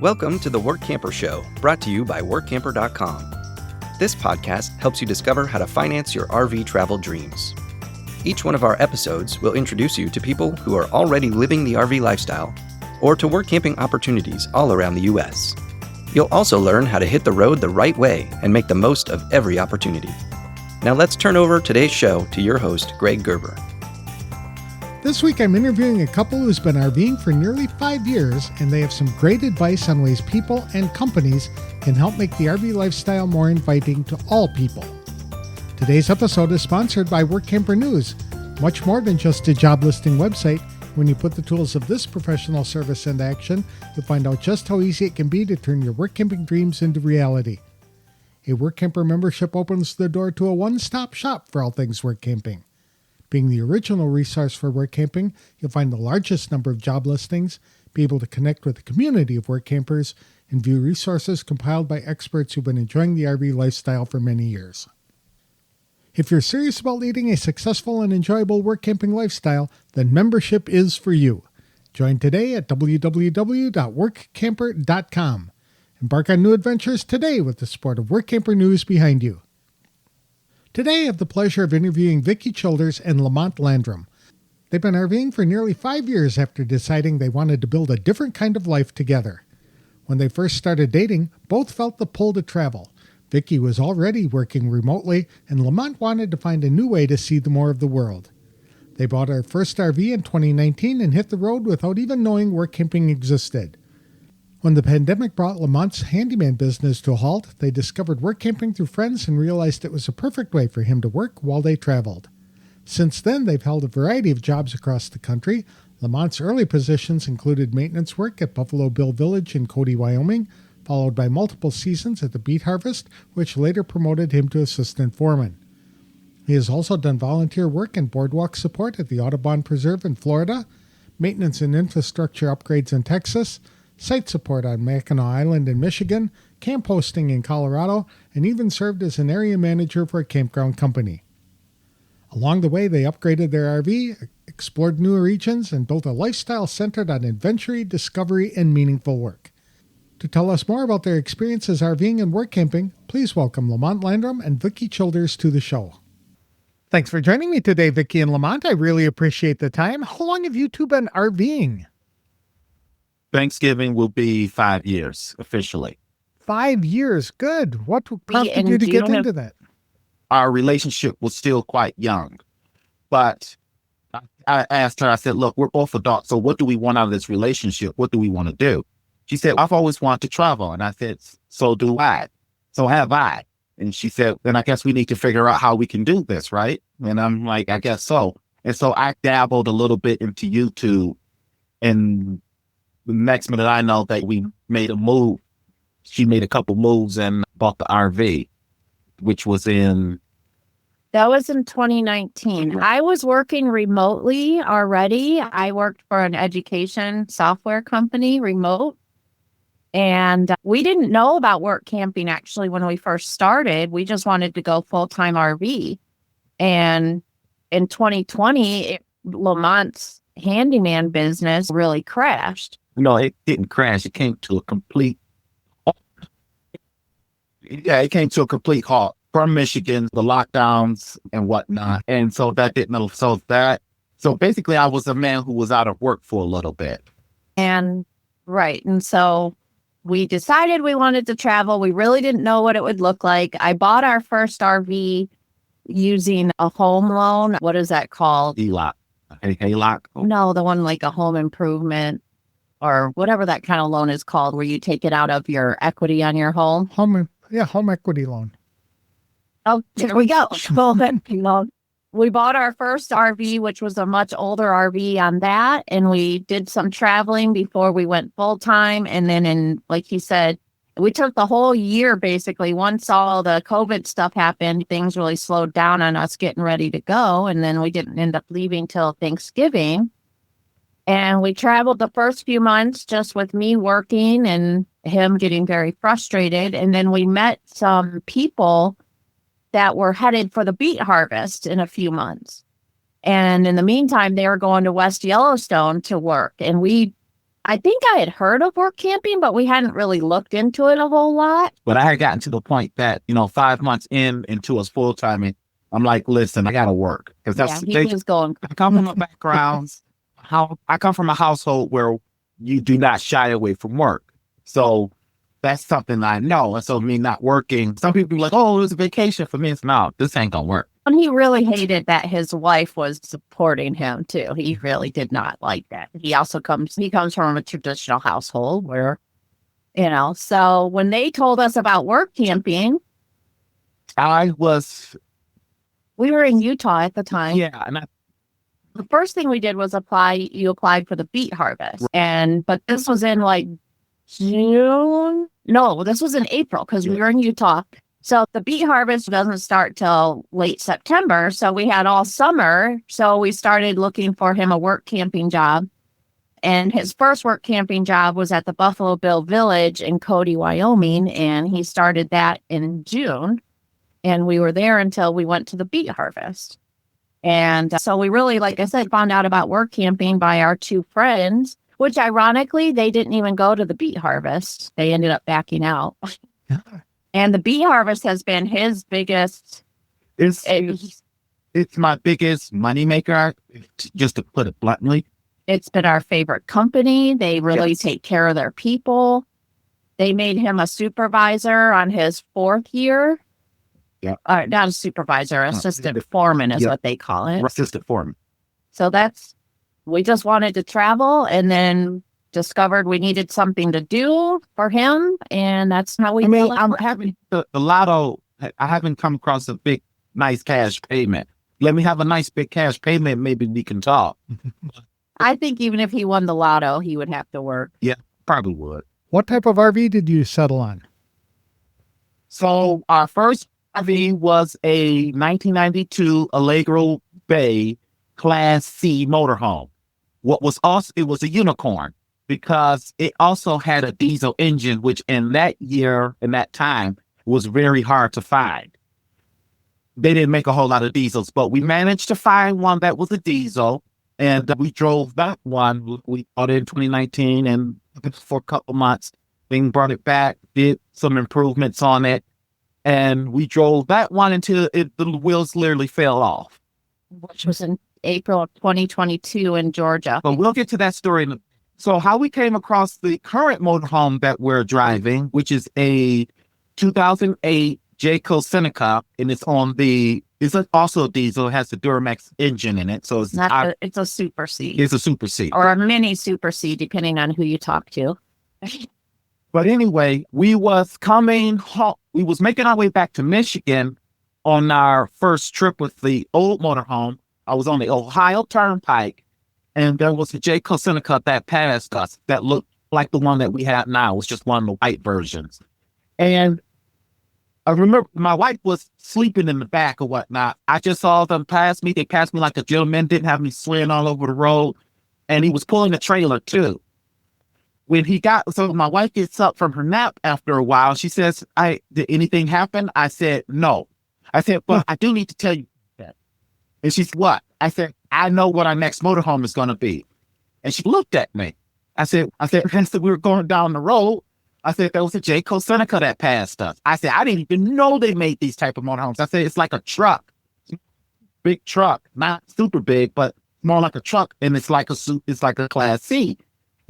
Welcome to the Workamper Show, brought to you by Workamper.com. This podcast helps you discover how to finance your RV travel dreams. Each one of our episodes will introduce you to people who are already living the RV lifestyle or to work camping opportunities all around the U.S. You'll also learn how to hit the road the right way and make the most of every opportunity. Now let's turn over today's show to your host, Greg Gerber. This week I'm interviewing a couple who's been RVing for nearly 5 years, and they have some great advice on ways people and companies can help make the RV lifestyle more inviting to all people. Today's episode is sponsored by Workamper News. Much more than just a job listing website, when you put the tools of this professional service into action, you'll find out just how easy it can be to turn your work camping dreams into reality. A Workamper membership opens the door to a one-stop shop for all things work camping. Being the original resource for work camping, you'll find the largest number of job listings, be able to connect with a community of work campers, and view resources compiled by experts who've been enjoying the RV lifestyle for many years. If you're serious about leading a successful and enjoyable work camping lifestyle, then membership is for you. Join today at www.workamper.com. Embark on new adventures today with the support of Workamper News behind you. Today I have the pleasure of interviewing Vicky and Lamont Landrum. They've been RVing for nearly 5 years after deciding they wanted to build a different kind of life together. When they first started dating, both felt the pull to travel. Vicky was already working remotely, and Lamont wanted to find a new way to see more of the world. They bought our first RV in 2019 and hit the road without even knowing work camping existed. When the pandemic brought Lamont's handyman business to a halt, they discovered work camping through friends and realized it was a perfect way for him to work while they traveled. Since then, they've held a variety of jobs across the country. Lamont's early positions included maintenance work at Buffalo Bill Village in Cody, Wyoming, followed by multiple seasons at the Beet Harvest, which later promoted him to assistant foreman. He has also done volunteer work and boardwalk support at the Audubon Preserve in Florida, maintenance and infrastructure upgrades in Texas, site support on Mackinac Island in Michigan, camp hosting in Colorado, and even served as an area manager for a campground company. Along the way, they upgraded their RV, explored new regions, and built a lifestyle centered on adventure, discovery, and meaningful work. To tell us more about their experiences RVing and work camping, please welcome Lamont Landrum and Vicky Childers to the show. Thanks for joining me today, Vicky and Lamont. I really appreciate the time. How long have you two been RVing? Thanksgiving will be 5 years officially. 5 years. Good. What prompted you to get into that? Our relationship was still quite young, but I asked her, I said, look, we're both adults. So what do we want out of this relationship? What do we want to do? She said, I've always wanted to travel. And I said, so do I. So have I. And she said, then I guess we need to figure out how we can do this, right? And I'm like, I guess so. And so I dabbled a little bit into YouTube, and the next minute I know that we made a move. She made a couple moves and bought the RV, which was That was in 2019. I was working remotely already. I worked for an education software company, remote. And we didn't know about work camping actually when we first started. We just wanted to go full-time RV. And in 2020, Lamont's handyman business really crashed. No, it didn't crash. It came to a complete halt. Yeah, it came to a complete halt from Michigan, the lockdowns and whatnot. And so that didn't, so basically I was a man who was out of work for a little bit. And right. And so we decided we wanted to travel. We really didn't know what it would look like. I bought our first RV using a home loan. What is that called? HELOC. HELOC? No, the one like a home improvement or whatever that kind of loan is called, where you take it out of your equity on your home. Home equity loan. Oh, there we go. Home equity loan. We bought our first RV, which was a much older RV on that. And we did some traveling before we went full time. And then like he said, we took the whole year, basically. Once all the COVID stuff happened, things really slowed down on us getting ready to go. And then we didn't end up leaving till Thanksgiving. And we traveled the first few months just with me working and him getting very frustrated. And then we met some people that were headed for the beet harvest in a few months. And in the meantime, they were going to West Yellowstone to work. And we I think I had heard of work camping, but we hadn't really looked into it a whole lot. But I had gotten to the point that, 5 months into us full time, and I'm like, listen, I got to work. Because He was going. I come from a background, I come from a household where you do not shy away from work. So that's something I know. And so me not working, some people be like, oh, it was a vacation. For me, it's no, this ain't going to work. And he really hated that his wife was supporting him too. He really did not like that. He comes from a traditional household where, so when they told us about work camping, we were in Utah at the time. Yeah. And the first thing we did was you applied for the beet harvest. But this was in like June. No, this was in April because we were in Utah. So the beet harvest doesn't start till late September. So we had all summer. So we started looking for him a work camping job. And his first work camping job was at the Buffalo Bill Village in Cody, Wyoming. And he started that in June. And we were there until we went to the beet harvest. And so we really, like I said, found out about work camping by our two friends, which ironically, they didn't even go to the beet harvest. They ended up backing out. And the beet harvest has been his biggest. It's my biggest moneymaker, just to put it bluntly. It's been our favorite company. They really take care of their people. They made him a supervisor on his 4th year. Yeah. Not a supervisor, assistant foreman is what they call it. Assistant foreman. So we just wanted to travel and then discovered we needed something to do for him. And that's how we I'm having the lotto. I haven't come across a big, nice cash payment. Let me have a nice big cash payment. Maybe we can talk. I think even if he won the lotto, he would have to work. Yeah, probably would. What type of RV did you settle on? So our first RV was a 1992 Allegro Bay Class C motorhome. It was a unicorn because it also had a diesel engine, which in that time was very hard to find. They didn't make a whole lot of diesels, but we managed to find one that was a diesel, and we drove that one. We bought it in 2019, and for a couple months, then brought it back, did some improvements on it, and we drove that one until the wheels literally fell off. Which was in April of 2022 in Georgia. But we'll get to that story. So how we came across the current motorhome that we're driving, which is a 2008 Jayco Seneca, and it's also diesel. It has the Duramax engine in it. So it's a Super C. It's a Super C. Or a mini Super C, depending on who you talk to. But anyway, we was making our way back to Michigan on our first trip with the old motorhome. I was on the Ohio Turnpike, and there was a Jayco Seneca that passed us that looked like the one that we have now. It was just one of the white versions. And I remember my wife was sleeping in the back or whatnot. I just saw them pass me. They passed me like a gentleman, didn't have me swaying all over the road. And he was pulling a trailer too. So my wife gets up from her nap after a while. She says, did anything happen? I said, no. I said, but I do need to tell you that. And she said, what? I said, I know what our next motorhome is going to be. And she looked at me. I said, we were going down the road. I said, there was a Jayco Seneca that passed us. I said, I didn't even know they made these type of motorhomes. I said, it's like a truck, big truck, not super big, but more like a truck. And it's like a Class C.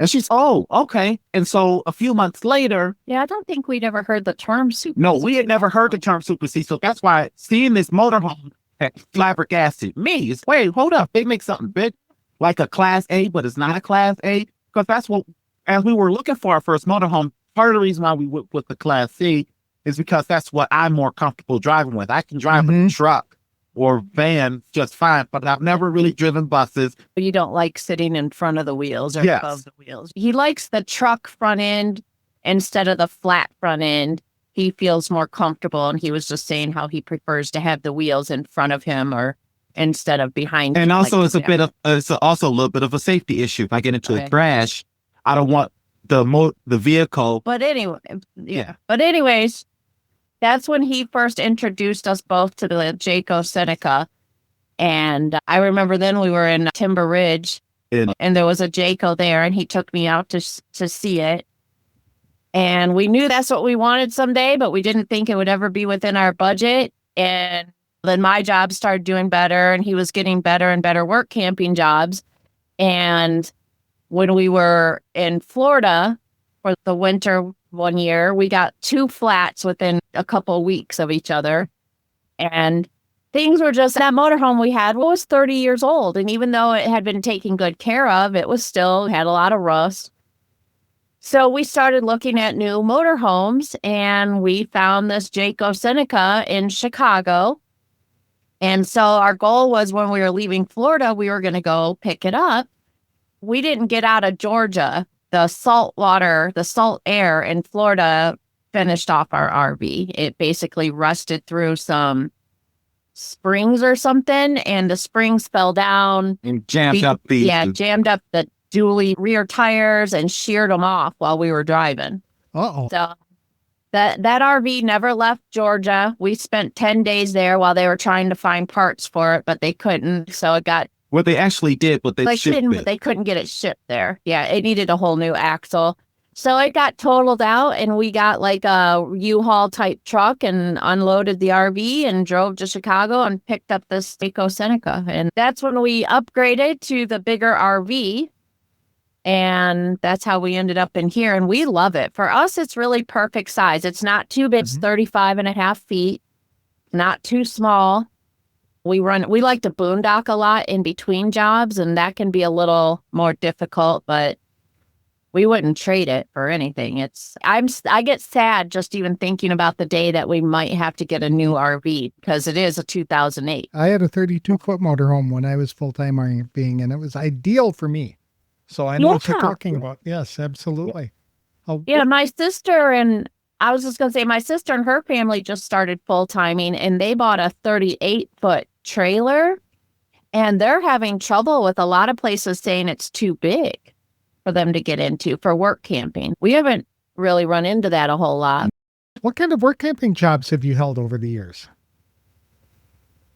And she's, oh, okay. And so a few months later. Yeah, I don't think we'd ever heard the term Super C. No, we had never heard the term Super C. So that's why seeing this motorhome had flabbergasted me. Wait, hold up. They make something big, like a Class A, but it's not a Class A. Because that's what, as we were looking for our first motorhome, part of the reason why we went with the Class C is because that's what I'm more comfortable driving with. I can drive a truck or van just fine, but I've never really driven buses. You don't like sitting in front of the wheels or above the wheels. He likes the truck front end instead of the flat front end. He feels more comfortable, and he was just saying how he prefers to have the wheels in front of him or instead of behind him. And also it's also a little bit of a safety issue. If I get into a crash, I don't want the vehicle. But anyway, But anyways, that's when he first introduced us both to the Jayco Seneca. And I remember then we were in Timber Ridge and there was a Jayco there, and he took me out to see it. And we knew that's what we wanted someday, but we didn't think it would ever be within our budget. And then my job started doing better, and he was getting better and better work camping jobs. And when we were in Florida for the winter one year, we got 2 flats within a couple of weeks of each other. And things were just, that motorhome we had was 30 years old. And even though it had been taken good care of, it was still had a lot of rust. So we started looking at new motorhomes, and we found this Jayco Seneca in Chicago. And so our goal was, when we were leaving Florida, we were going to go pick it up. We didn't get out of Georgia. The salt air in Florida finished off our RV. It basically rusted through some springs or something, and the springs fell down and jammed up the dually rear tires and sheared them off while we were driving. So that RV never left Georgia. We spent 10 days there while they were trying to find parts for it, but they couldn't. So it got... Well, they actually did, but they couldn't get it shipped there. Yeah, it needed a whole new axle. So it got totaled out, and we got like a U-Haul type truck and unloaded the RV and drove to Chicago and picked up this Jayco Seneca. And that's when we upgraded to the bigger RV. And that's how we ended up in here. And we love it. For us, it's really perfect size. It's not too big. It's 35.5 feet, not too small. We like to boondock a lot in between jobs, and that can be a little more difficult, but we wouldn't trade it for anything. I get sad just even thinking about the day that we might have to get a new RV, because it is a 2008. I had a 32-foot motorhome when I was full-time RVing, and it was ideal for me. So I know what you're talking about. Yes, absolutely. Yeah, my sister and her family just started full-timing, and they bought a 38-foot trailer, and they're having trouble with a lot of places saying it's too big for them to get into for work camping. We haven't really run into that a whole lot. What kind of work camping jobs have you held over the years?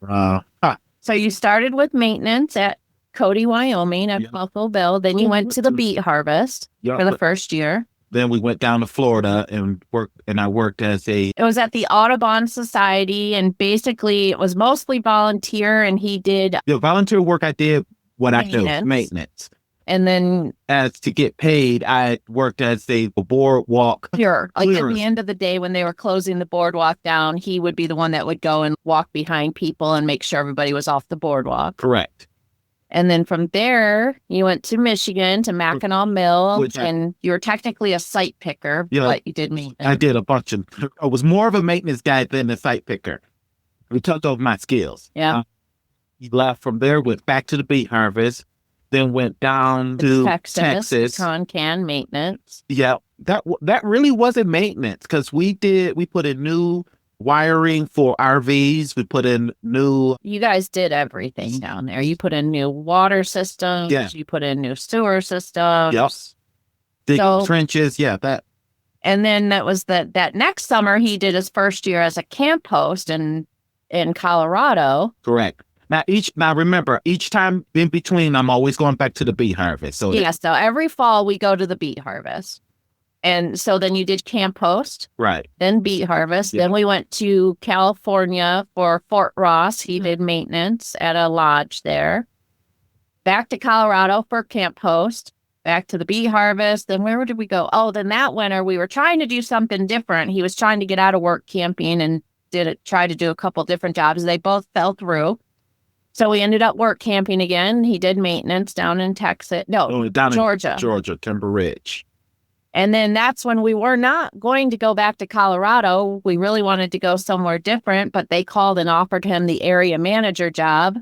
So you started with maintenance at Cody, Wyoming at Buffalo Bill. Then you went to the beet harvest for the first year. Then we went down to Florida and I worked as it was at the Audubon Society, and basically it was mostly volunteer, and he did the volunteer work. I did what I do, maintenance. And then as to get paid, I worked as a boardwalk. Like at the end of the day, when they were closing the boardwalk down, he would be the one that would go and walk behind people and make sure everybody was off the boardwalk. Correct. And then from there, you went to Michigan, to Mackinac Mill, and you were technically a site picker, but you did maintenance. I did a bunch of... I was more of a maintenance guy than a site picker. We took over my skills. Yeah. He left from there, went back to the beet harvest, then went down to Texas. Can maintenance. Yeah, that really wasn't maintenance, because we put in new wiring for RVs. We put in new... You guys did everything down there. You put in new water systems. Yeah. You put in new sewer systems. Yep. Dig trenches. Yeah, that. And then that was that next summer, he did his first year as a camp host in Colorado. Correct. Now remember, each time in between, I'm always going back to the beet harvest. So so every fall we go to the beet harvest. And so then you did camp host. Right. Then beet harvest. Yeah. Then we went to California for Fort Ross. He did maintenance at a lodge there. Back to Colorado for camp host. Back to the beet harvest. Then where did we go? Oh, then that winter we were trying to do something different. He was trying to get out of work camping and try to do a couple different jobs. They both fell through. So we ended up work camping again. He did maintenance down in Texas. No, down Georgia. In Georgia, Timber Ridge. And then that's when we were not going to go back to Colorado. We really wanted to go somewhere different, but they called and offered him the area manager job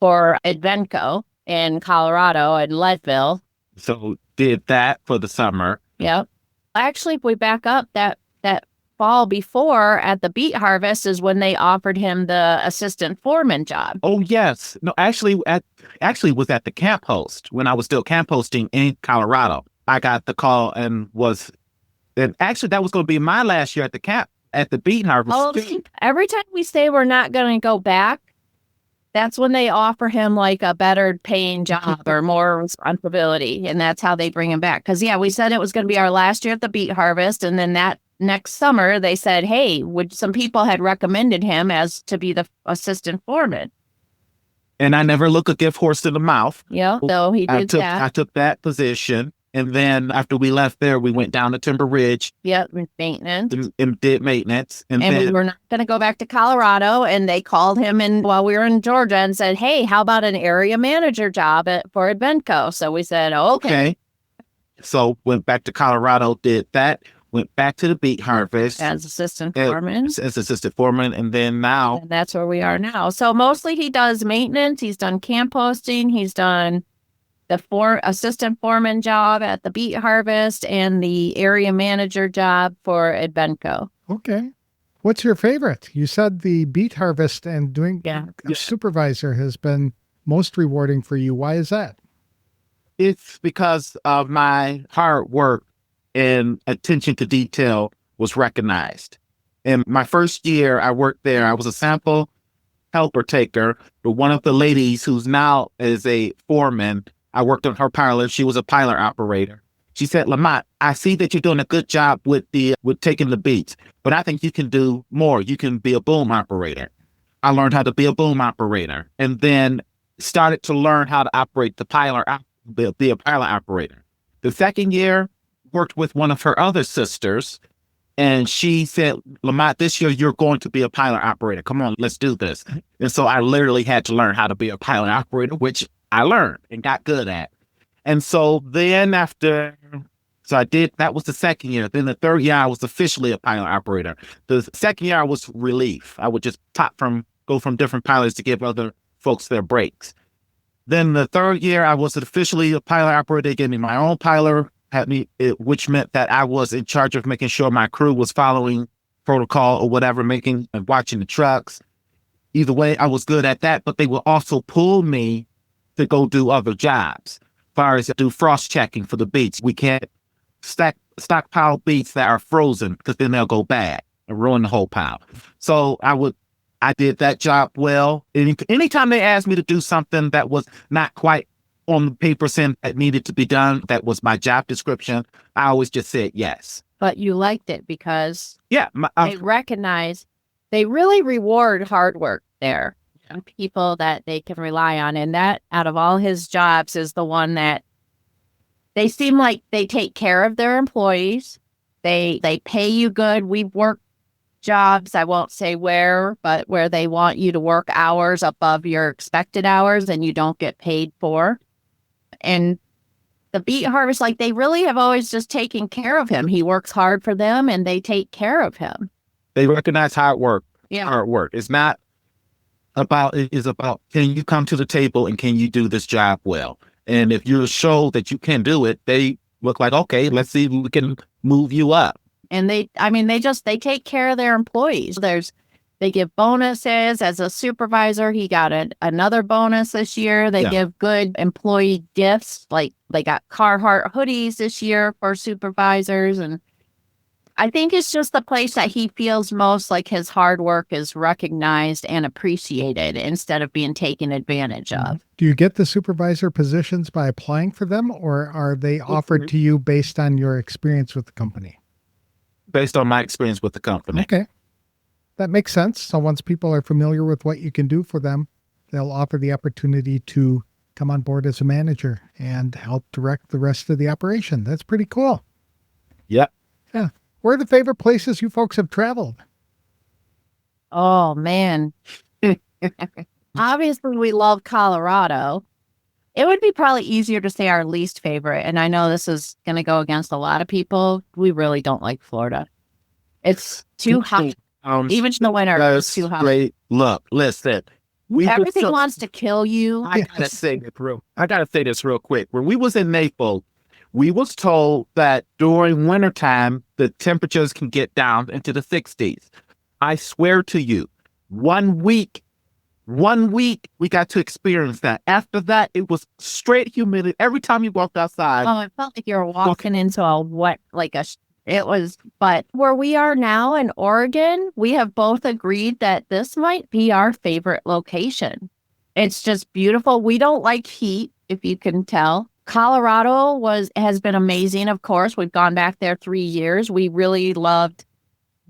for Advenco in Colorado at Leadville. So did that for the summer. Yep. Actually, if we back up, that fall before at the beet harvest is when they offered him the assistant foreman job. Oh, yes. No, actually was at the camp host when I was still camp hosting in Colorado. I got the call and actually that was going to be my last year at the beet harvest. Oh, every time we say we're not going to go back, That's when they offer him like a better paying job or more responsibility. And that's how they bring him back. Because, yeah, we said it was going to be our last year at the beet harvest. And then that next summer, they said, hey, some people had recommended him as to be the assistant foreman. And I never look a gift horse in the mouth. Yeah, so he did that. I took that position. And then after we left there, we went down to Timber Ridge. Yep, maintenance. And did maintenance. And then we were not going to go back to Colorado. And they called him in while we were in Georgia and said, hey, how about an area manager job for Adventco? So we said, okay. So went back to Colorado, did that. Went back to the beet harvest. As assistant foreman. As assistant foreman. And then now. And that's where we are now. So mostly he does maintenance. He's done camp hosting. He's done the assistant foreman job at the beet harvest and the area manager job for Adventco. Okay. What's your favorite? You said the beet harvest and doing a supervisor has been most rewarding for you. Why is that? It's because of my hard work and attention to detail was recognized. In my first year I worked there, I was a sample helper taker, but one of the ladies who's now is a foreman, I worked on her pilot. She was a pilot operator. She said, Lamont, I see that you're doing a good job with taking the beats, but I think you can do more. You can be a boom operator. I learned how to be a boom operator and then started to learn how to operate the pilot, be a pilot operator. The second year, worked with one of her other sisters, and she said, Lamont, this year you're going to be a pilot operator. Come on, let's do this. And so I literally had to learn how to be a pilot operator, which I learned and got good at. And so then that was the second year. Then the third year, I was officially a pilot operator. The second year, I was relief. I would just go from different pilots to give other folks their breaks. Then the third year, I was officially a pilot operator. They gave me my own pilot, which meant that I was in charge of making sure my crew was following protocol or whatever, watching the trucks. Either way, I was good at that, but they would also pull me to go do other jobs. As far as do frost checking for the beets. We can't stockpile beets that are frozen because then they'll go bad and ruin the whole pile. So I did that job well. Anytime they asked me to do something that was not quite on the paper that needed to be done, that was my job description, I always just said yes. But you liked it because they really reward hard work there. And people that they can rely on. And that, out of all his jobs, is the one that they seem like they take care of their employees. They pay you good. We've worked jobs, I won't say where, but where they want you to work hours above your expected hours and you don't get paid for. And the beet harvest, they really have always just taken care of him. He works hard for them and they take care of him. They recognize hard work. Yeah. Hard work. It's about can you come to the table and can you do this job well? And if you show that you can do it, they look like, okay, let's see if we can move you up. And they take care of their employees. They give bonuses. As a supervisor, he got another bonus this year. They give good employee gifts, like they got Carhartt hoodies this year for supervisors. And I think it's just the place that he feels most like his hard work is recognized and appreciated instead of being taken advantage of. Do you get the supervisor positions by applying for them, or are they offered to you based on your experience with the company? Based on my experience with the company. Okay. That makes sense. So once people are familiar with what you can do for them, they'll offer the opportunity to come on board as a manager and help direct the rest of the operation. That's pretty cool. Yep. Yeah. Where are the favorite places you folks have traveled? Oh, man. Obviously, we love Colorado. It would be probably easier to say our least favorite. And I know this is going to go against a lot of people. We really don't like Florida. It's too hot. Even in the winter, it's too hot. Great. Look, listen. Everything wants to kill you. I gotta say this real quick. When we was in Naples, we was told that during wintertime, the temperatures can get down into the 60s. I swear to you, 1 week, we got to experience that. After that, it was straight humidity. Every time you walked outside. Oh, it felt like you were walking into a wet, but where we are now in Oregon, we have both agreed that this might be our favorite location. It's just beautiful. We don't like heat, if you can tell. Colorado has been amazing, of course. We've gone back there 3 years. We really loved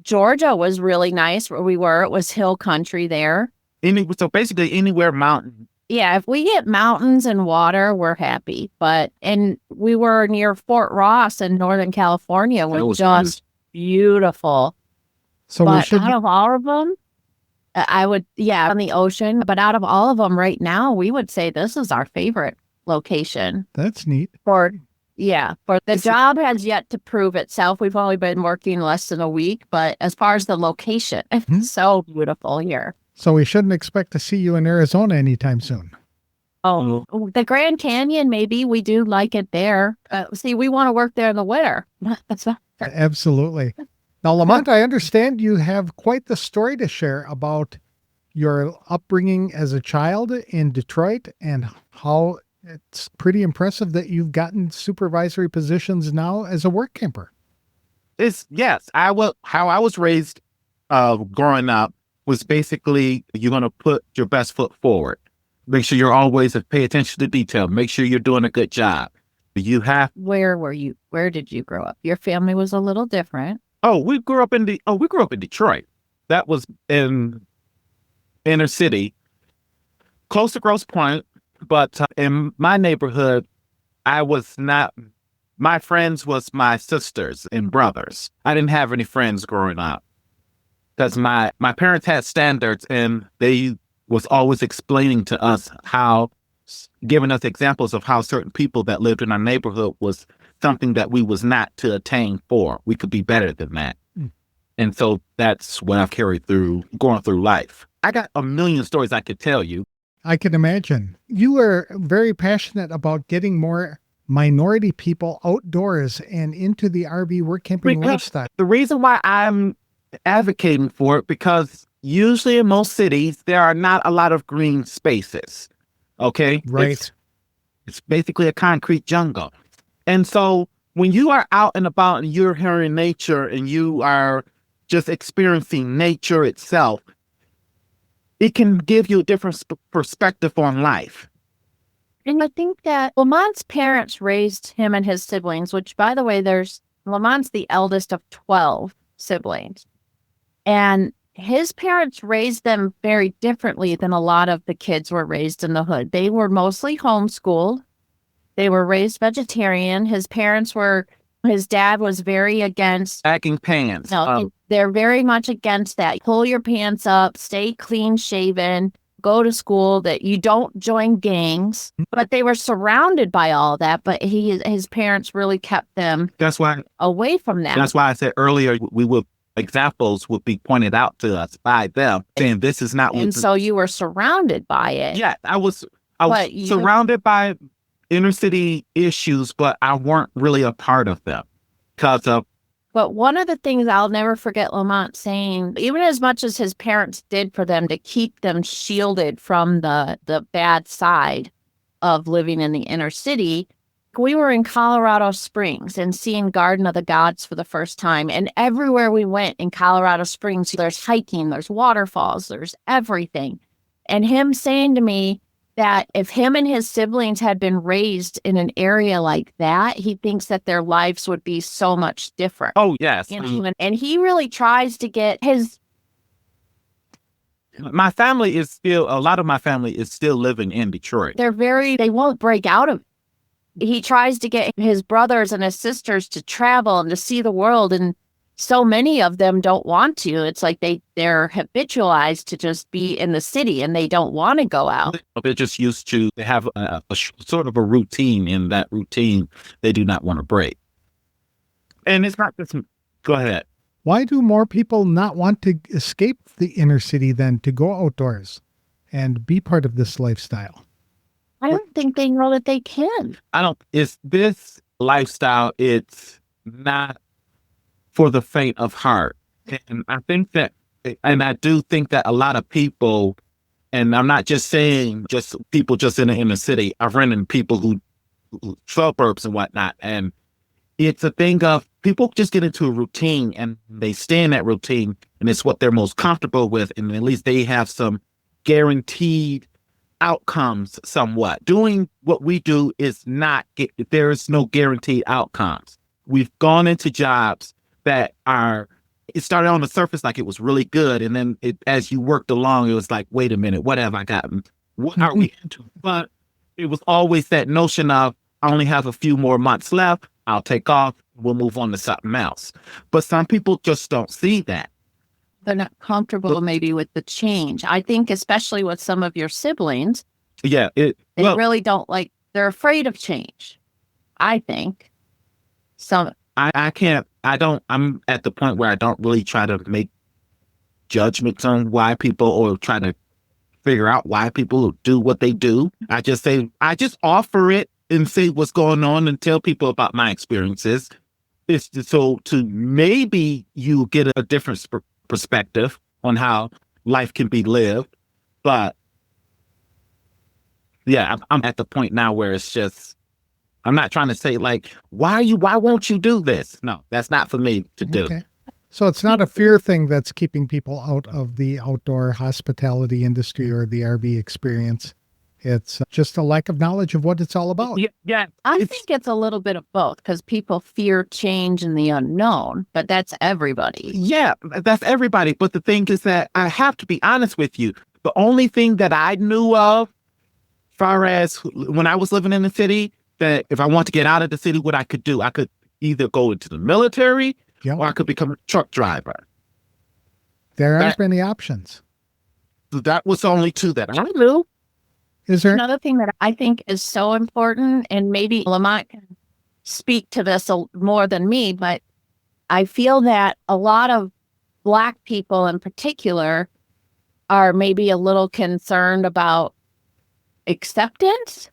Georgia. Was really nice where we were. It was hill country there. So basically anywhere mountain. Yeah, if we get mountains and water, we're happy. And we were near Fort Ross in Northern California, which was just beautiful. So but out of all of them, on the ocean. But out of all of them right now, we would say this is our favorite location. That's neat. For the job has yet to prove itself. We've only been working less than a week, but as far as the location, it's so beautiful here. So we shouldn't expect to see you in Arizona anytime soon. Oh, the Grand Canyon, maybe. We do like it there. We want to work there in the winter. Absolutely. Now, Lamont, I understand you have quite the story to share about your upbringing as a child in Detroit and how it's pretty impressive that you've gotten supervisory positions now as a work camper. How I was raised growing up was basically you're going to put your best foot forward. Make sure you're always pay attention to detail. Make sure you're doing a good job. Where were you? Where did you grow up? Your family was a little different. We grew up in Detroit. That was in inner city, close to Grosse Pointe. But in my neighborhood, my friends was my sisters and brothers. I didn't have any friends growing up because my parents had standards, and they was always explaining to us giving us examples of how certain people that lived in our neighborhood was something that we was not to attain for. We could be better than that. And so that's what I've carried through going through life. I got a million stories I could tell you. I can imagine. You are very passionate about getting more minority people outdoors and into the RV work camping lifestyle. The reason why I'm advocating for it, because usually in most cities, there are not a lot of green spaces. Okay? Right. It's basically a concrete jungle. And so when you are out and about and you're hearing nature and you are just experiencing nature itself, it can give you a different perspective on life. And I think that Lamont's parents raised him and his siblings, which, by the way, Lamont's the eldest of 12 siblings. And his parents raised them very differently than a lot of the kids were raised in the hood. They were mostly homeschooled. They were raised vegetarian. His dad was very against sagging pants. No, they're very much against that. Pull your pants up, stay clean shaven, go to school, that you don't join gangs. But they were surrounded by all that. But his parents really kept them away from that. That's why I said earlier examples would be pointed out to us by them, saying this is not. And so you were surrounded by it. Yeah, I was surrounded by inner city issues, but I weren't really a part of them because of. But one of the things I'll never forget Lamont saying, even as much as his parents did for them to keep them shielded from the bad side of living in the inner city, we were in Colorado Springs and seeing Garden of the Gods for the first time. And everywhere we went in Colorado Springs, there's hiking, there's waterfalls, there's everything. And him saying to me that if him and his siblings had been raised in an area like that, he thinks that their lives would be so much different. Oh, yes. And he really tries to get his... A lot of my family is still living in Detroit. They won't break out of it. He tries to get his brothers and his sisters to travel and to see the world, and so many of them don't want to. It's like they're habitualized to just be in the city and they don't want to go out. They're just used to, they have a sort of a routine. In that routine, they do not want to break. And it's not just, go ahead. Why do more people not want to escape the inner city than to go outdoors and be part of this lifestyle? I don't think they know that they can. It's this lifestyle, it's not for the faint of heart. And I do think that a lot of people, and I'm not just saying just people just in the inner city, I've run into people who suburbs and whatnot. And it's a thing of people just get into a routine and they stay in that routine, and it's what they're most comfortable with. And at least they have some guaranteed outcomes somewhat. Doing what we do is not, there is no guaranteed outcomes. We've gone into jobs that it started on the surface like it was really good. And then as you worked along, it was like, wait a minute, what have I gotten? What are we into? But it was always that notion of, I only have a few more months left. I'll take off. We'll move on to something else. But some people just don't see that. They're not comfortable maybe with the change. I think especially with some of your siblings, Yeah. they really don't like, they're afraid of change. I think. So I'm at the point where I don't really try to make judgments on why people, or try to figure out why people do what they do. I just offer it and say what's going on and tell people about my experiences. It's so to maybe you get a different perspective on how life can be lived. But yeah, I'm at the point now where it's just, I'm not trying to say like, why won't you do this? No, that's not for me to do. Okay. So it's not a fear thing that's keeping people out of the outdoor hospitality industry or the RV experience. It's just a lack of knowledge of what it's all about. Yeah. I think it's a little bit of both, because people fear change and the unknown, but that's everybody. Yeah, that's everybody. But the thing is that I have to be honest with you. The only thing that I knew of, far as when I was living in the city, that if I want to get out of the city, what I could do, I could either go into the military, or I could become a truck driver. There aren't many options. That was only two that I knew. Is there Another thing that I think is so important, and maybe Lamont can speak to this more than me, but I feel that a lot of Black people in particular are maybe a little concerned about acceptance.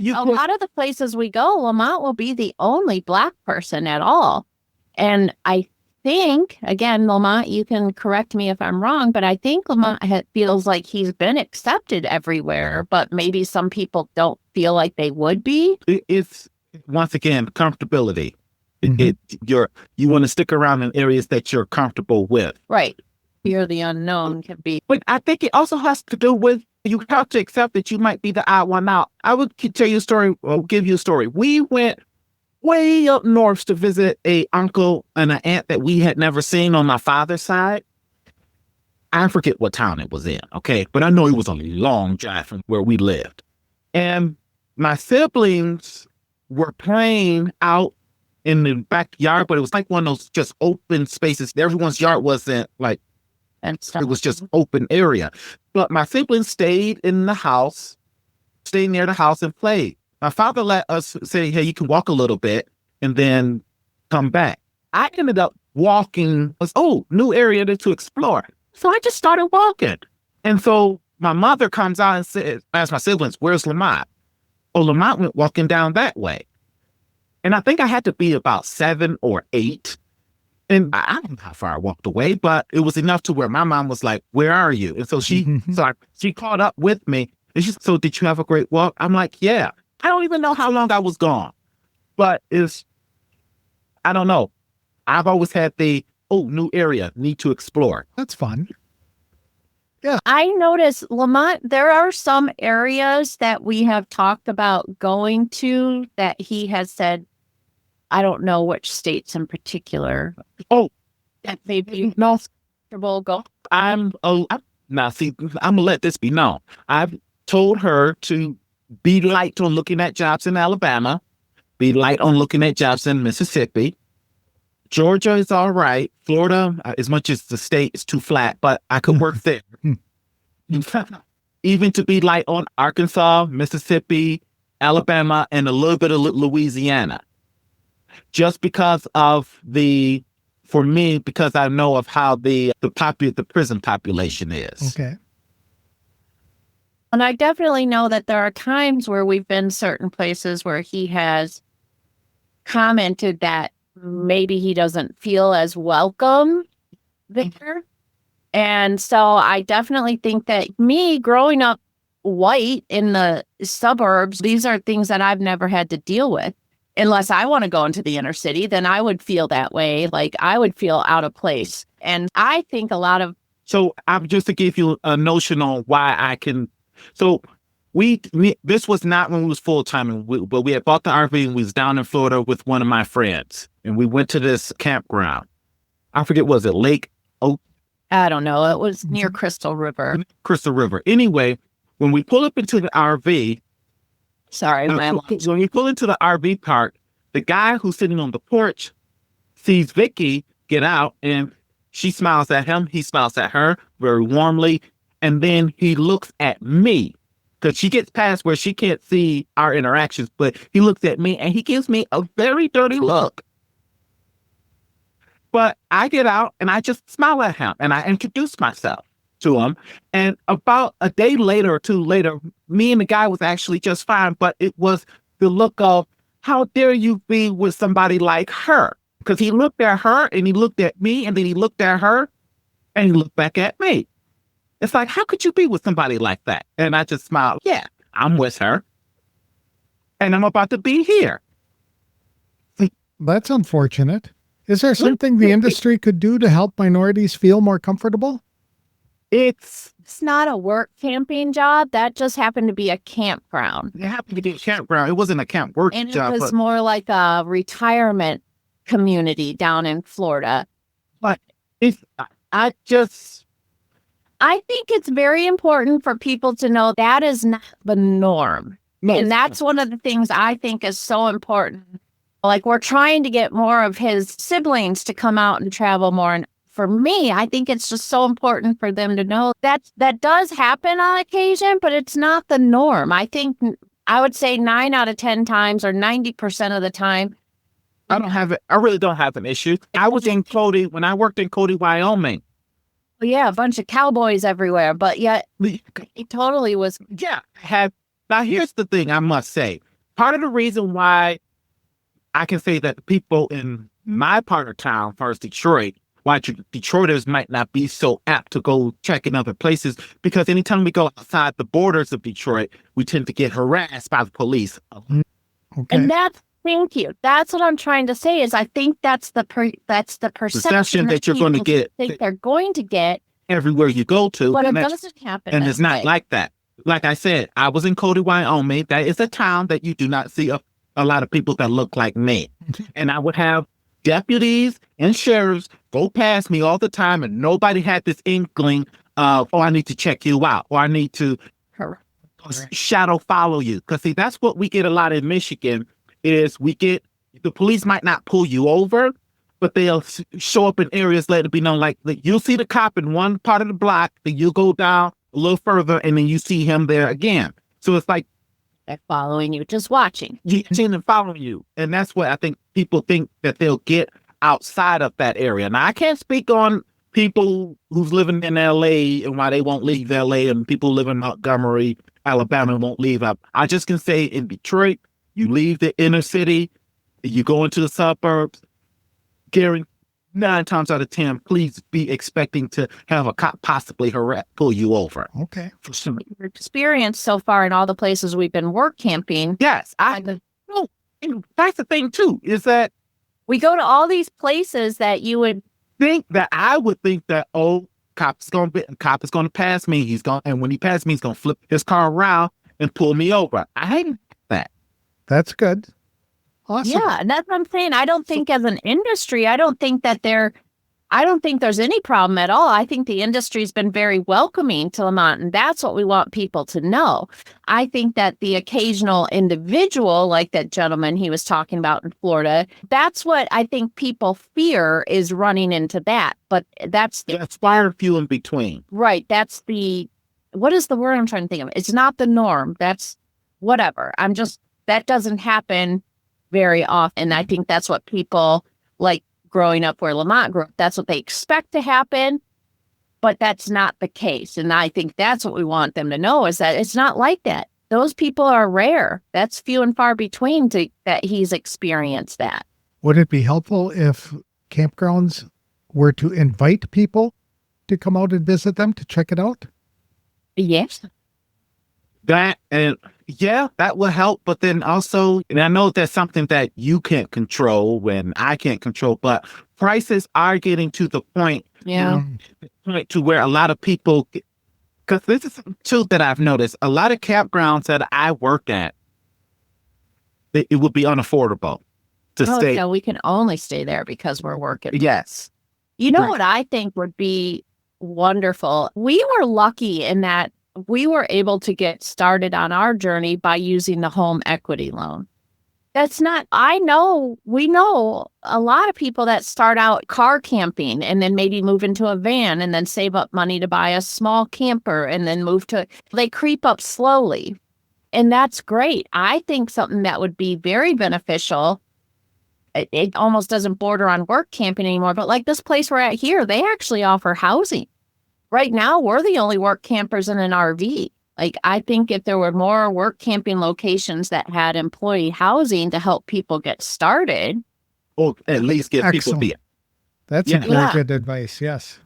A lot of the places we go, Lamont will be the only Black person at all. And I think, again, Lamont, you can correct me if I'm wrong, but I think Lamont feels like he's been accepted everywhere, but maybe some people don't feel like they would be. It's, once again, comfortability. You want to stick around in areas that you're comfortable with. Right. Fear the unknown can be. But I think it also has to do with, you have to accept that you might be the odd one out. I would tell you a story, or give you a story. We went way up north to visit a uncle and an aunt that we had never seen on my father's side. I forget what town it was in, okay? But I know it was a long drive from where we lived. And my siblings were playing out in the backyard, but it was like one of those just open spaces. Everyone's yard wasn't like, And stuff. it was just open area. But my siblings stayed in the house, stayed near the house and played. My father let us say, hey, you can walk a little bit and then come back. I ended up walking, new area to explore. So I just started walking. And so my mother comes out and says, asks my siblings, where's Lamont? Oh, Lamont went walking down that way. And I think I had to be about 7 or 8. And I don't know how far I walked away, but it was enough to where my mom was like, where are you? And so she caught up with me. And she said, so did you have a great walk? I'm like, yeah. I don't even know how long I was gone, but I don't know. I've always had new area, need to explore. That's fun. Yeah. I notice, Lamont, there are some areas that we have talked about going to that he has said, I don't know which states in particular. Oh, that maybe no. comfortable go. I'm gonna let this be known. I've told her to be light on looking at jobs in Alabama, be light on looking at jobs in Mississippi. Georgia is all right. Florida, as much as the state is too flat, but I could work there. Even to be light on Arkansas, Mississippi, Alabama, and a little bit of Louisiana. Just because of because I know of how the prison population is. Okay. And I definitely know that there are times where we've been certain places where he has commented that maybe he doesn't feel as welcome there. And so I definitely think that me growing up white in the suburbs, these are things that I've never had to deal with. Unless I want to go into the inner city, then I would feel that way. Like I would feel out of place. And I think a lot of... So I'm just to give you a notion on why I can... So this was not when we was full-time, but we had bought the RV and we was down in Florida with one of my friends. And we went to this campground. I forget, was it Lake Oak? I don't know. It was near Crystal River. Crystal River. Anyway, when we pull up into the RV, Sorry, when we pull into the RV park, the guy who's sitting on the porch sees Vicky get out, and she smiles at him. He smiles at her very warmly, and then he looks at me because she gets past where she can't see our interactions, but he looks at me and he gives me a very dirty look. But I get out and I just smile at him and I introduce myself to him. And about a day later or two later, me and the guy was actually just fine, but it was the look of, how dare you be with somebody like her? Because he looked at her and he looked at me and then he looked at her and he looked back at me. It's like, how could you be with somebody like that? And I just smiled. Yeah, I'm with her. And I'm about to be here. That's unfortunate. Is there something the industry could do to help minorities feel more comfortable? It's not a work camping job. That just happened to be a campground. It happened to be a campground. It wasn't a camp work and job. And it was more like a retirement community down in Florida. But I think it's very important for people to know that is not the norm. No, and that's one of the things I think is so important. Like, we're trying to get more of his siblings to come out and travel more. And for me, I think it's just so important for them to know that does happen on occasion, but it's not the norm. I think I would say 9 out of 10 times or 90% of the time. I really don't have an issue. I was in Cody when I worked in Cody, Wyoming. Yeah, a bunch of cowboys everywhere, but yet it totally was. Yeah. Now, here's the thing I must say. Part of the reason why I can say that the people in my part of town, as far as Detroit, why Detroiters might not be so apt to go check in other places, because anytime we go outside the borders of Detroit, we tend to get harassed by the police. Okay. And thank you. That's what I'm trying to say is I think that's the perception that you're going to get. Think they're going to get everywhere you go to. But it doesn't happen. And it's not like that. Like I said, I was in Cody, Wyoming. That is a town that you do not see a lot of people that look like me. And I would have deputies and sheriffs go past me all the time, and nobody had this inkling of, I need to check you out, or I need to shadow follow you. Because see, that's what we get a lot in Michigan. Is the police might not pull you over, but they'll show up in areas letting it be known, like you'll see the cop in one part of the block, then you'll go down a little further, and then you see him there again. So it's like they're following you, just watching. Seeing them following you. And that's what I think people think that they'll get outside of that area. Now, I can't speak on people who's living in LA and why they won't leave LA, and people live in Montgomery, Alabama, won't leave. I just can say in Detroit, you leave the inner city, you go into the suburbs, Gary, 9 times out of 10, please be expecting to have a cop possibly pull you over. Okay. For some your experience so far in all the places we've been work camping. Yes. And that's the thing too, is that we go to all these places that you would think that cop is going to pass me. And when he passes me, he's going to flip his car around and pull me over. I hate that. That's good. Awesome. Yeah, and that's what I'm saying. I don't think as an industry, I don't think there's any problem at all. I think the industry's been very welcoming to Lamont, and that's what we want people to know. I think that the occasional individual, like that gentleman he was talking about in Florida, that's what I think people fear is running into that. But that's far and few in between. Right. What is the word I'm trying to think of? It's not the norm. That's whatever. That doesn't happen very often. I think that's what people like growing up where Lamont grew up. That's what they expect to happen, but that's not the case. And I think that's what we want them to know is that it's not like that. Those people are rare. That's few and far between that he's experienced that. Would it be helpful if campgrounds were to invite people to come out and visit them to check it out? Yes. That will help. But then also, and I know that's something that you can't control when I can't control, but prices are getting to the point, to where a lot of people Because this is too that I've noticed. A lot of campgrounds that I work at, it would be unaffordable to Oh, stay. so we can only stay there because we're working. Yes. You know Right. what I think would be wonderful? We were lucky in that we were able to get started on our journey by using the home equity loan. We know a lot of people that start out car camping and then maybe move into a van and then save up money to buy a small camper and then they creep up slowly. And that's great. I think something that would be very beneficial, it almost doesn't border on work camping anymore, but like this place we're at here, they actually offer housing. Right now, we're the only work campers in an RV. Like, I think if there were more work camping locations that had employee housing to help people get started. Or at least give Excellent. people That's Yeah. very Yeah. good advice. Yes.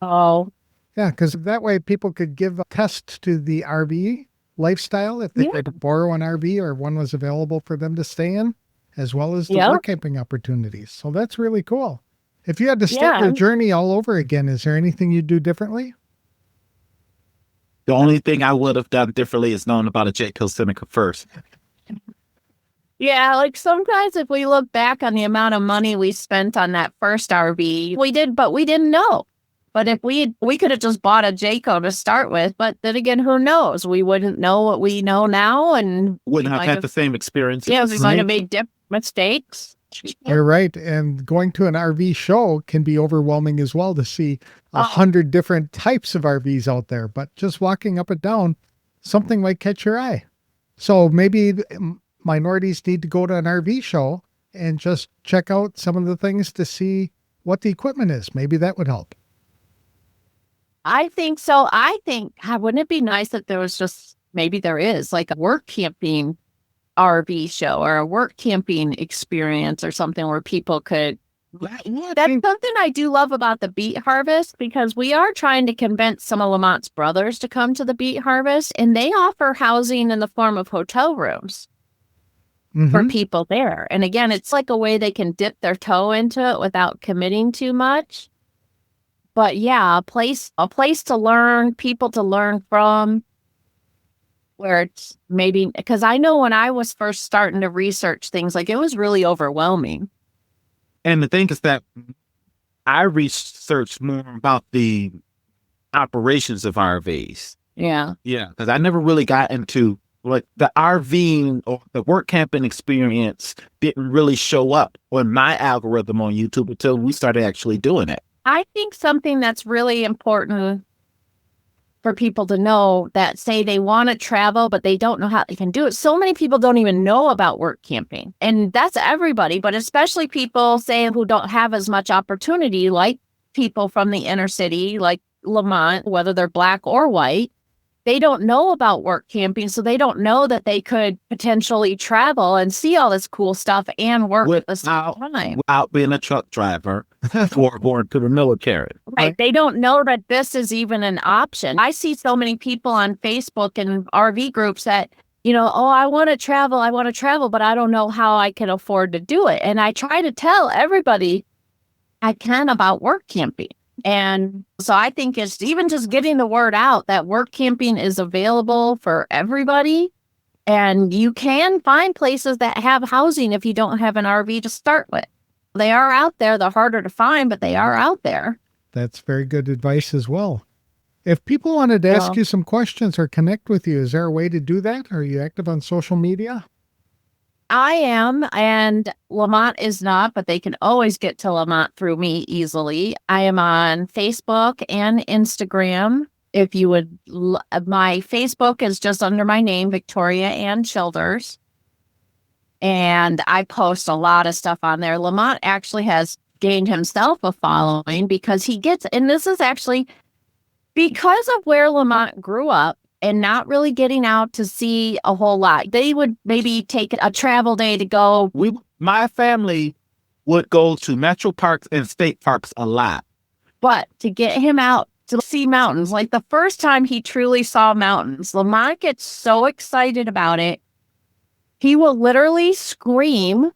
Oh, Yeah, because that way people could give a test to the RV lifestyle if they Yeah. could borrow an RV or one was available for them to stay in, as well as the Yeah. work camping opportunities. So that's really cool. If you had to start Yeah. your journey all over again, is there anything you'd do differently? The only thing I would have done differently is known about a Jayco Seneca first. yeah. Like sometimes if we look back on the amount of money we spent on that first RV, but we didn't know. But if we could have just bought a Jayco to start with, but then again, who knows? We wouldn't know what we know now, and Wouldn't we have might had the same experience. yeah, we might have Right. made mistakes. You're right. And going to an RV show can be overwhelming as well to see Oh. 100 different types of RVs out there. But just walking up and down, something might catch your eye. So maybe minorities need to go to an RV show and just check out some of the things to see what the equipment is. Maybe that would help. I think so. I think, wouldn't it be nice if there was just, maybe there is like a work camping RV show or a work camping experience or something where people could. That's something I do love about the beet harvest, because we are trying to convince some of Lamont's brothers to come to the beet harvest, and they offer housing in the form of hotel rooms for Mhm. people there. And again, it's like a way they can dip their toe into it without committing too much. But yeah, a place to learn, people to learn from, where it's maybe, because I know when I was first starting to research things, like it was really overwhelming. And the thing is that I researched more about the operations of RVs. Yeah. Yeah, because I never really got into like the RVing or the work camping experience didn't really show up on my algorithm on YouTube until we started actually doing it. I think something that's really important for people to know that say they want to travel, but they don't know how they can do it. So many people don't even know about work camping. And that's everybody, but especially people say who don't have as much opportunity, like people from the inner city, like Lamont, whether they're black or white. They don't know about work camping, so they don't know that they could potentially travel and see all this cool stuff and work at the same time. Without being a truck driver or going to the military. Right. They don't know that this is even an option. I see so many people on Facebook and RV groups that, oh, I want to travel, but I don't know how I can afford to do it. And I try to tell everybody I can about work camping. And so I think it's even just getting the word out that work camping is available for everybody. And you can find places that have housing if you don't have an RV to start with. They are out there. They're harder to find, but they are out there. That's very good advice as well. If people wanted to ask you some questions or connect with you, is there a way to do that? Are you active on social media? I am, and Lamont is not, but they can always get to Lamont through me easily. I am on Facebook and Instagram. If you would, my Facebook is just under my name, Victoria Ann Childers. And I post a lot of stuff on there. Lamont actually has gained himself a following because and this is actually because of where Lamont grew up and not really getting out to see a whole lot. They would maybe take a travel day to go. My family would go to metro parks and state parks a lot. But to get him out to see mountains, like the first time he truly saw mountains, Lamont gets so excited about it. He will literally scream.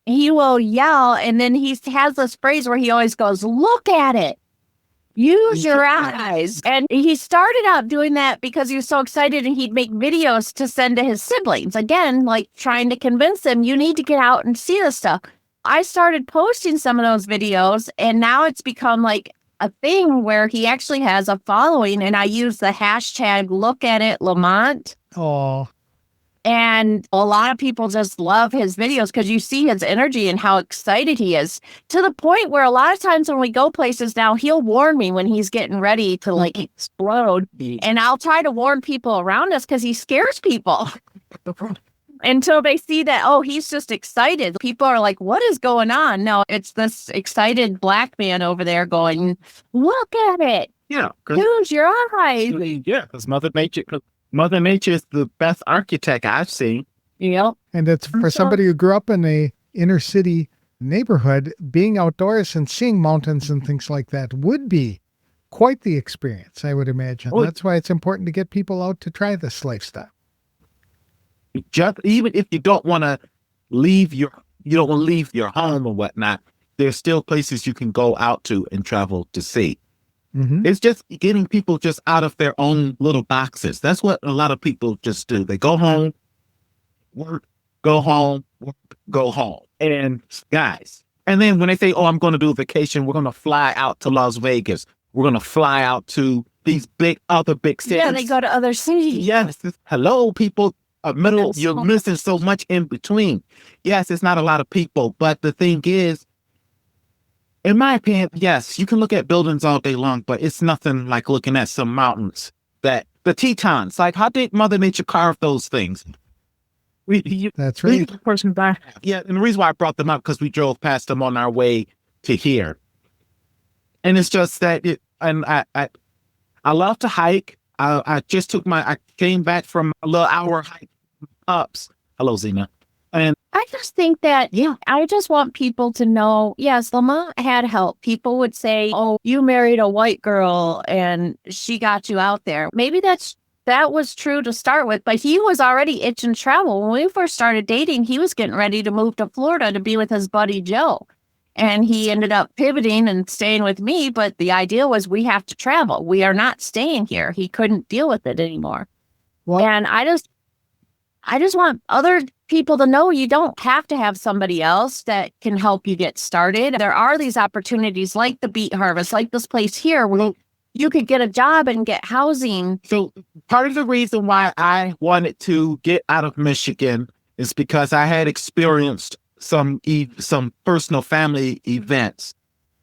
He will yell. And then he has this phrase where he always goes, "Look at it." Use your eyes. And he started out doing that because he was so excited and he'd make videos to send to his siblings. Again, like trying to convince them, you need to get out and see this stuff. I started posting some of those videos and now it's become like a thing where he actually has a following. And I use the hashtag look at it Lamont. Oh, And a lot of people just love his videos because you see his energy and how excited he is, to the point where a lot of times when we go places now, he'll warn me when he's getting ready to like explode. And I'll try to warn people around us because he scares people until they see that, oh, he's just excited. People are like, what is going on? No, it's this excited black man over there going, look at it. Yeah. Use your eyes. Yeah, because Mother Nature is the best architect I've seen. Yep. and it's for somebody who grew up in a inner city neighborhood, being outdoors and seeing mountains and things like that would be quite the experience, I would imagine. Oh, That's why it's important to get people out to try this lifestyle. Just even if you don't want to leave your home or whatnot, there's still places you can go out to and travel to see. Mm-hmm. It's just getting people just out of their own little boxes. That's what a lot of people just do. They go home, work, go home, work, go home. And guys, and then when they say, oh, I'm going to do a vacation, we're going to fly out to Las Vegas. We're going to fly out to these other big cities. Yeah, they go to other cities. Yes. Hello, people. You're missing so much in between. Yes, it's not a lot of people, but the thing is, in my opinion, yes, you can look at buildings all day long, but it's nothing like looking at some mountains. That the Tetons, like, how did Mother Nature carve those things? That's right. Yeah, and the reason why I brought them up because we drove past them on our way to here, and it's just that I love to hike. I came back from a little hour hike ups. Hello, Zena. And I just think that, I just want people to know, yes, Lamont had help. People would say, oh, you married a white girl and she got you out there. Maybe that was true to start with, but he was already itching to travel. When we first started dating, he was getting ready to move to Florida to be with his buddy Joe. And he ended up pivoting and staying with me. But the idea was we have to travel. We are not staying here. He couldn't deal with it anymore. Well, And I just want other people to know you don't have to have somebody else that can help you get started. There are these opportunities like the beet harvest, like this place here, where you could get a job and get housing. so part of the reason why I wanted to get out of Michigan is because I had experienced some personal family events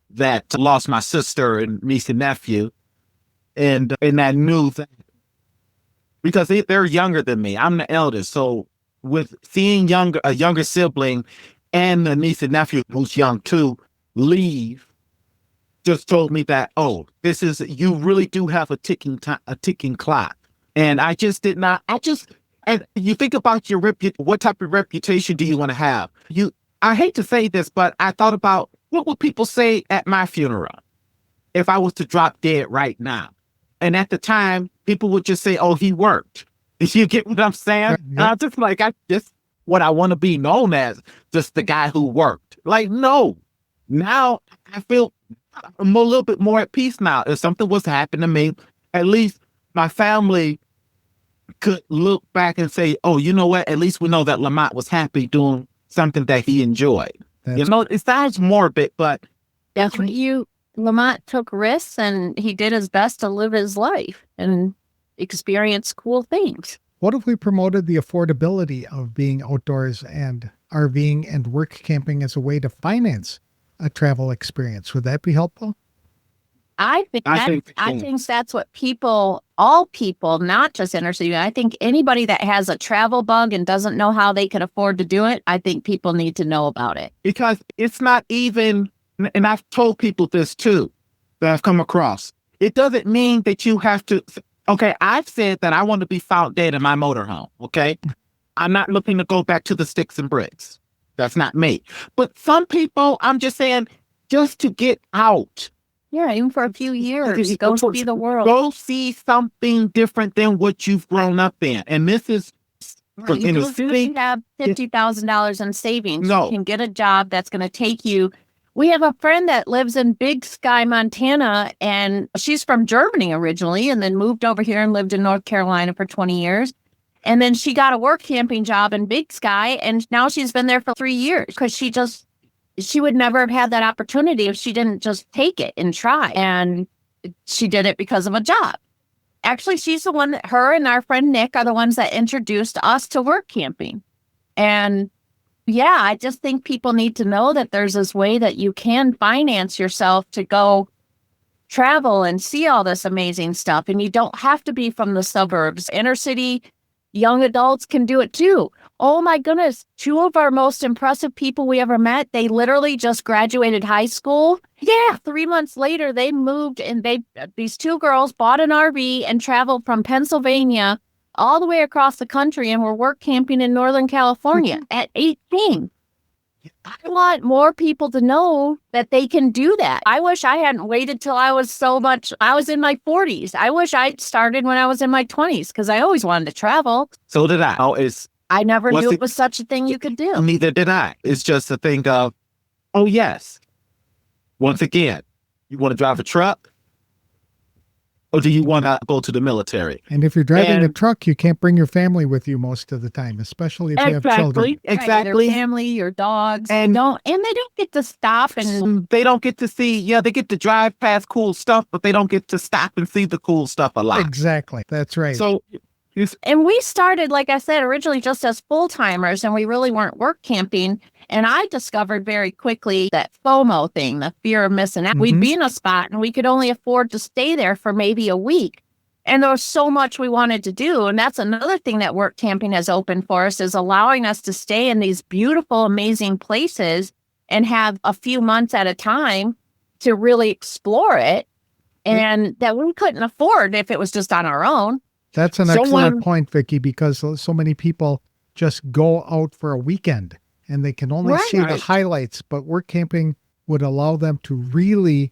that lost my sister and niece and nephew. And I knew that because they're younger than me. I'm the eldest. So with seeing a younger sibling and a niece and nephew who's young too leave, just told me that, oh, you really do have a ticking clock. And I just did not, and you think about what type of reputation do you want to have? I hate to say this, but I thought about what would people say at my funeral if I was to drop dead right now? And at the time, people would just say, oh, he worked. You get what I'm saying? Yep. And I'm just like, what I want to be known as, just the guy who worked. Like, no. Now I feel I'm a little bit more at peace now. If something was to happen to me, at least my family could look back and say, oh, you know what? At least we know that Lamont was happy doing something that he enjoyed. It sounds morbid, but That's what Lamont took risks and he did his best to live his life and experience cool things. What if we promoted the affordability of being outdoors and RVing and work camping as a way to finance a travel experience? Would that be helpful? I think that's what all people, not just inner city. I think anybody that has a travel bug and doesn't know how they can afford to do it, I think people need to know about it. Because it's not even, and I've told people this too, that I've come across. It doesn't mean that you have to, okay, I've said that I want to be found dead in my motorhome, okay? I'm not looking to go back to the sticks and bricks. That's not me. But some people, I'm just saying, just to get out. Yeah, even for a few years, go see the world. Go see something different than what you've grown up in. And this is, You have $50,000 in savings. No. You can get a job that's going to take you We have a friend that lives in Big Sky, Montana, and she's from Germany originally and then moved over here and lived in North Carolina for 20 years. And then she got a work camping job in Big Sky, and now she's been there for 3 years because she would never have had that opportunity if she didn't just take it and try. And she did it because of a job. Actually, she's the one her and our friend Nick are the ones that introduced us to work camping. And yeah, I just think people need to know that there's this way that you can finance yourself to go travel and see all this amazing stuff. And you don't have to be from the suburbs. Inner city young adults can do it too. Oh my goodness. 2 of our most impressive people we ever met, they literally just graduated high school. Yeah. 3 months later, they moved and these 2 girls bought an RV and traveled from Pennsylvania all the way across the country and were work camping in Northern California at 18. I want more people to know that they can do that. I wish I hadn't waited till I was in my 40s. I wish I'd started when I was in my 20s because I always wanted to travel. So did I. I never knew it was such a thing you could do. Neither did I. It's just a thing of, oh, yes. Once again, you want to drive a truck? Or do you want to go to the military? And if you're driving a truck, you can't bring your family with you most of the time, especially if you have children. Exactly. Your family, your dogs. And they don't get to stop and they don't get to see, they get to drive past cool stuff, but they don't get to stop and see the cool stuff a lot. Exactly. That's right. So and we started, like I said, originally just as full-timers, and we really weren't work camping. And I discovered very quickly that FOMO thing, the fear of missing out. We'd be in a spot and we could only afford to stay there for maybe a week. And there was so much we wanted to do. And that's another thing that work camping has opened for us, is allowing us to stay in these beautiful, amazing places and have a few months at a time to really explore it. And that we couldn't afford if it was just on our own. That's an excellent point, Vicky, because so many people just go out for a weekend and they can only see the highlights, but work camping would allow them to really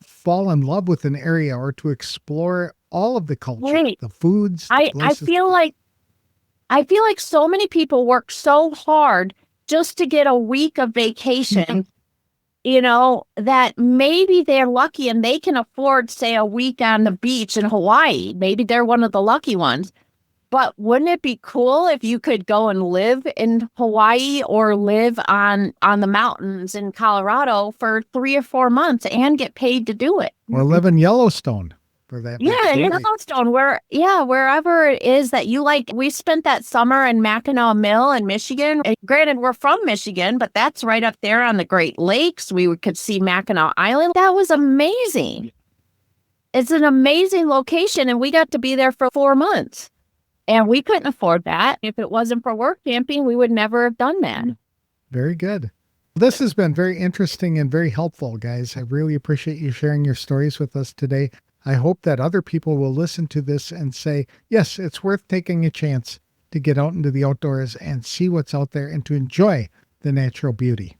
fall in love with an area or to explore all of the culture, the foods. I feel like so many people work so hard just to get a week of vacation, that maybe they're lucky and they can afford, say, a week on the beach in Hawaii. Maybe they're one of the lucky ones. But wouldn't it be cool if you could go and live in Hawaii or live on the mountains in Colorado for 3 or 4 months and get paid to do it? Or live in Yellowstone for that. Yeah, in Yellowstone, wherever it is that you like. We spent that summer in Mackinac Mill in Michigan. And granted, we're from Michigan, but that's right up there on the Great Lakes. We could see Mackinac Island. That was amazing. It's an amazing location, and we got to be there for 4 months. And we couldn't afford that. If it wasn't for work camping, we would never have done that. Very good. This has been very interesting and very helpful, guys. I really appreciate you sharing your stories with us today. I hope that other people will listen to this and say, yes, it's worth taking a chance to get out into the outdoors and see what's out there and to enjoy the natural beauty.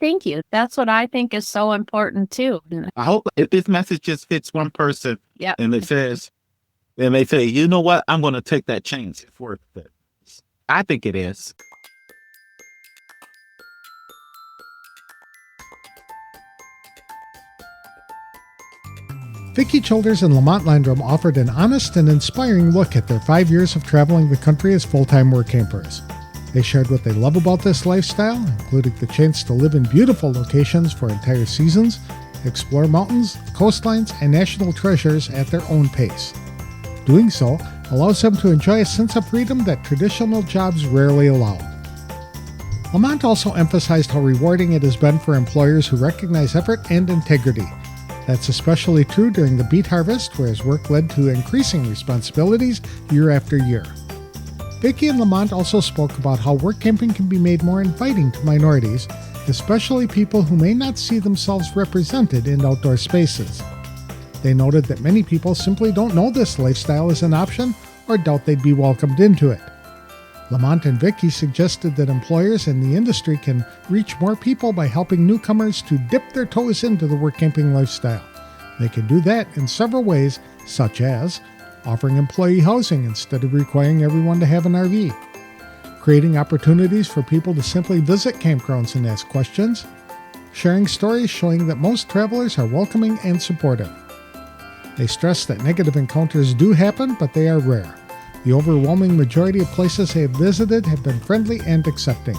Thank you. That's what I think is so important too. I hope if this message just fits one person and it says, and they say, you know what, I'm going to take that chance. It's worth it. I think it is. Vicky Childers and Lamont Landrum offered an honest and inspiring look at their 5 years of traveling the country as full-time work campers. They shared what they love about this lifestyle, including the chance to live in beautiful locations for entire seasons, explore mountains, coastlines, and national treasures at their own pace. Doing so allows them to enjoy a sense of freedom that traditional jobs rarely allow. Lamont also emphasized how rewarding it has been for employers who recognize effort and integrity. That's especially true during the beet harvest, where his work led to increasing responsibilities year after year. Vicky and Lamont also spoke about how work camping can be made more inviting to minorities, especially people who may not see themselves represented in outdoor spaces. They noted that many people simply don't know this lifestyle is an option or doubt they'd be welcomed into it. Lamont and Vicky suggested that employers in the industry can reach more people by helping newcomers to dip their toes into the work camping lifestyle. They can do that in several ways, such as offering employee housing instead of requiring everyone to have an RV, creating opportunities for people to simply visit campgrounds and ask questions, sharing stories showing that most travelers are welcoming and supportive. They stress that negative encounters do happen, but they are rare. The overwhelming majority of places they have visited have been friendly and accepting.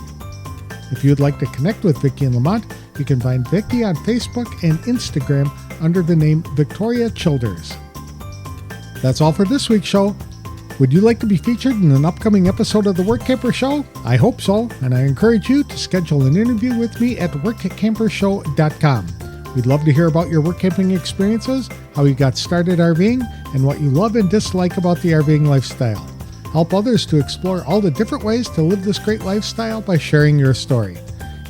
If you'd like to connect with Vicky and Lamont, you can find Vicky on Facebook and Instagram under the name Victoria Childers. That's all for this week's show. Would you like to be featured in an upcoming episode of the Workamper Show? I hope so, and I encourage you to schedule an interview with me at workampershow.com. We'd love to hear about your work camping experiences, how you got started RVing, and what you love and dislike about the RVing lifestyle. Help others to explore all the different ways to live this great lifestyle by sharing your story.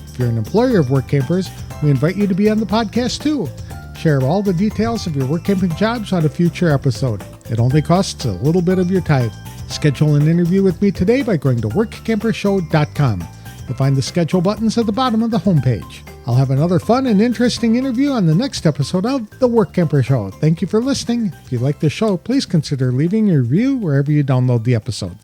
If you're an employer of work campers, we invite you to be on the podcast too. Share all the details of your work camping jobs on a future episode. It only costs a little bit of your time. Schedule an interview with me today by going to workampershow.com. You'll find the schedule buttons at the bottom of the homepage. I'll have another fun and interesting interview on the next episode of The Workamper Show. Thank you for listening. If you like the show, please consider leaving a review wherever you download the episodes.